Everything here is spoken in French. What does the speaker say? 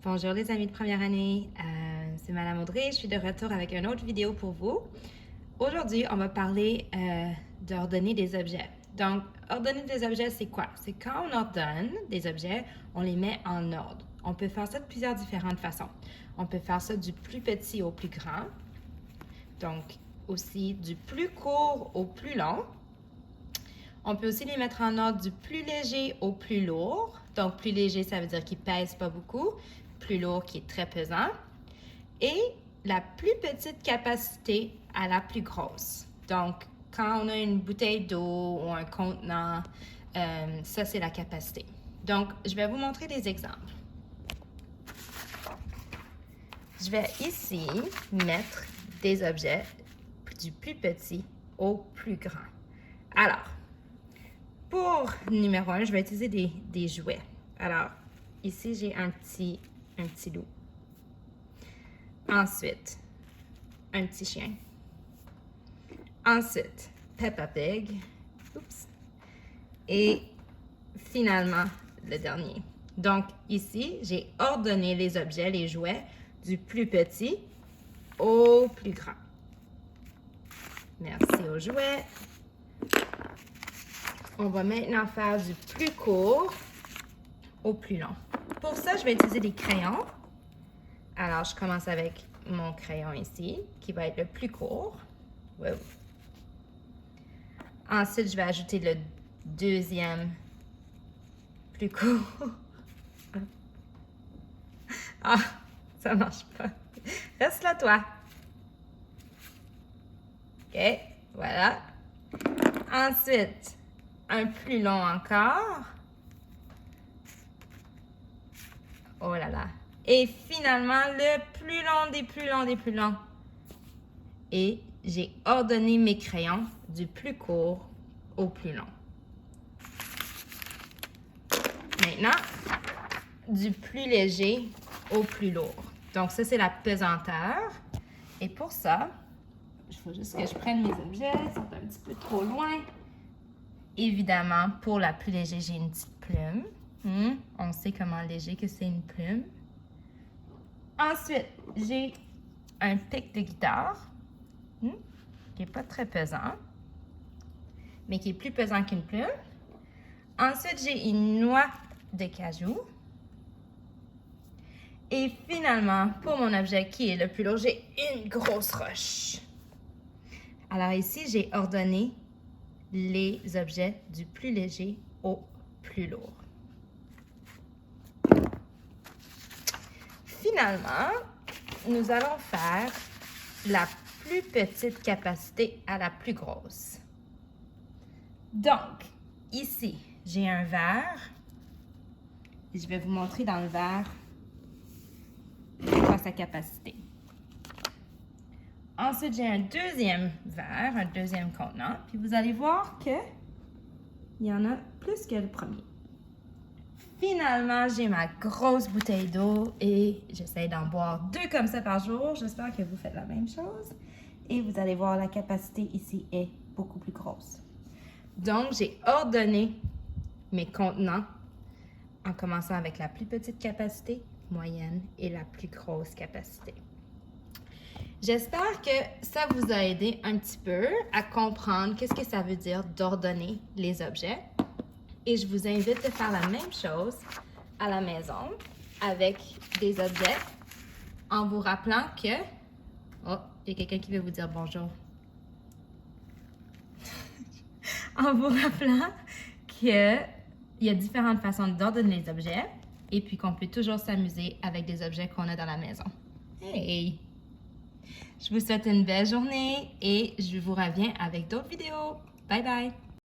Bonjour les amis de première année, c'est Madame Audrey, je suis de retour avec une autre vidéo pour vous. Aujourd'hui, on va parler d'ordonner des objets. Donc, ordonner des objets, c'est quoi? C'est quand on ordonne des objets, on les met en ordre. On peut faire ça de plusieurs différentes façons. On peut faire ça du plus petit au plus grand, donc aussi du plus court au plus long. On peut aussi les mettre en ordre du plus léger au plus lourd. Donc, plus léger, ça veut dire qu'il ne pèse pas beaucoup. Plus lourd, qui est très pesant. Et la plus petite capacité à la plus grosse. Donc, quand on a une bouteille d'eau ou un contenant, ça, c'est la capacité. Donc, je vais vous montrer des exemples. Je vais ici mettre des objets du plus petit au plus grand. Alors, pour numéro 1, je vais utiliser des jouets. Alors, ici, j'ai un petit loup. Ensuite, un petit chien. Ensuite, Peppa Pig. Oups. Et finalement, le dernier. Donc, ici, j'ai ordonné les objets, les jouets, du plus petit au plus grand. Merci aux jouets. On va maintenant faire du plus court au plus long. Pour ça, je vais utiliser des crayons. Alors, je commence avec mon crayon ici, qui va être le plus court. Wow. Ensuite, je vais ajouter le deuxième plus court. Ah, ça marche pas. Reste là, toi. OK, voilà. Ensuite, un plus long encore. Oh là là. Et finalement, le plus long des plus longs des plus longs. Et j'ai ordonné mes crayons du plus court au plus long. Maintenant, du plus léger au plus lourd. Donc ça, c'est la pesanteur. Et pour ça, il faut juste que je prenne mes objets. Ils sont un petit peu trop loin. Évidemment, pour la plus légère, j'ai une petite plume. On sait comment léger que c'est une plume. Ensuite, j'ai un pic de guitare, qui n'est pas très pesant, mais qui est plus pesant qu'une plume. Ensuite, j'ai une noix de cajou. Et finalement, pour mon objet qui est le plus lourd, j'ai une grosse roche. Alors ici, j'ai ordonné les objets du plus léger au plus lourd. Finalement, nous allons faire la plus petite capacité à la plus grosse. Donc, ici, j'ai un verre. Et je vais vous montrer dans le verre sa capacité. Ensuite, j'ai un deuxième verre, un deuxième contenant. Puis vous allez voir que il y en a plus que le premier. Finalement, j'ai ma grosse bouteille d'eau et j'essaie d'en boire 2 comme ça par jour. J'espère que vous faites la même chose. Et vous allez voir, la capacité ici est beaucoup plus grosse. Donc, j'ai ordonné mes contenants en commençant avec la plus petite capacité, moyenne et la plus grosse capacité. J'espère que ça vous a aidé un petit peu à comprendre qu'est-ce que ça veut dire d'ordonner les objets. Et je vous invite de faire la même chose à la maison avec des objets en vous rappelant que... Oh, il y a quelqu'un qui veut vous dire bonjour. En vous rappelant qu'il y a différentes façons d'ordonner les objets et puis qu'on peut toujours s'amuser avec des objets qu'on a dans la maison. Hey! Je vous souhaite une belle journée et je vous reviens avec d'autres vidéos. Bye bye!